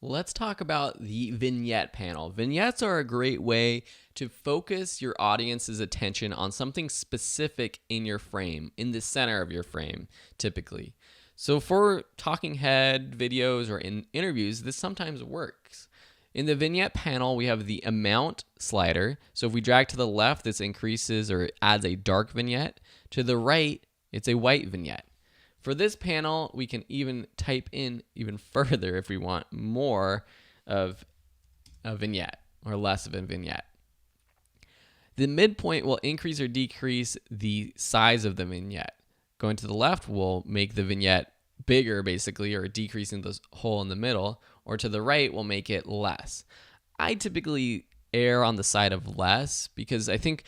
Let's talk about the vignette panel. Vignettes are a great way to focus your audience's attention on something specific in your frame, in the center of your frame, typically. So for talking head videos or in interviews, this sometimes works. In the vignette panel, we have the amount slider. So if we drag to the left, this increases or adds a dark vignette. To the right, it's a white vignette. For this panel, we can even type in even further if we want more of a vignette or less of a vignette. The midpoint will increase or decrease the size of the vignette. Going to the left will make the vignette bigger, basically, or decreasing the hole in the middle, or to the right will make it less. I typically err on the side of less because I think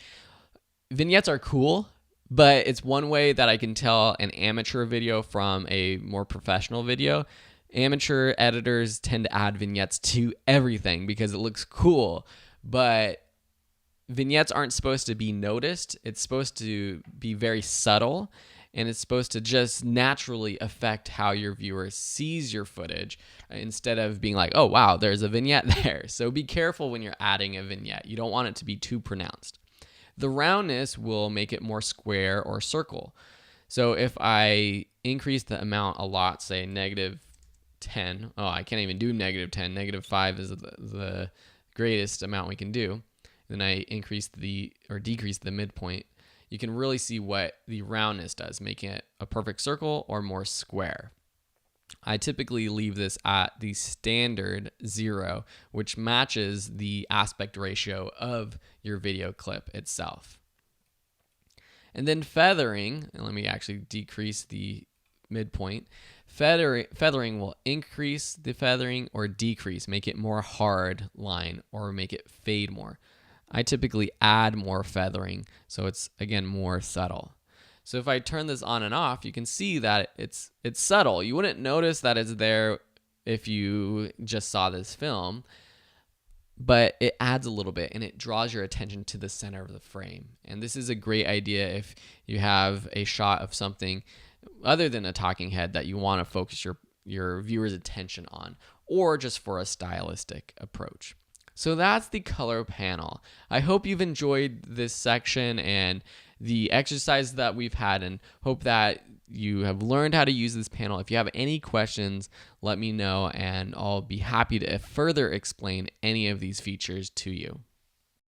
vignettes are cool, but it's one way that I can tell an amateur video from a more professional video. Amateur editors tend to add vignettes to everything because it looks cool, but vignettes aren't supposed to be noticed. It's supposed to be very subtle, and it's supposed to just naturally affect how your viewer sees your footage instead of being like, oh, wow, there's a vignette there. So be careful when you're adding a vignette. You don't want it to be too pronounced. The roundness will make it more square or circle. So if I increase the amount a lot, say -10, I can't even do -10, -5 is the greatest amount we can do. Then I increase or decrease the midpoint. You can really see what the roundness does, making it a perfect circle or more square. I typically leave this at the standard 0, which matches the aspect ratio of your video clip itself. And then feathering, and let me actually decrease the midpoint. Feathering will increase the feathering or decrease, make it more hard line or make it fade more. I typically add more feathering, so it's, again, more subtle. So if I turn this on and off, you can see that it's subtle. You wouldn't notice that it's there if you just saw this film, but it adds a little bit and it draws your attention to the center of the frame. And this is a great idea if you have a shot of something other than a talking head that you want to focus your viewer's attention on, or just for a stylistic approach. So that's the color panel. I hope you've enjoyed this section and the exercise that we've had, and hope that you have learned how to use this panel. If you have any questions, let me know, and I'll be happy to further explain any of these features to you.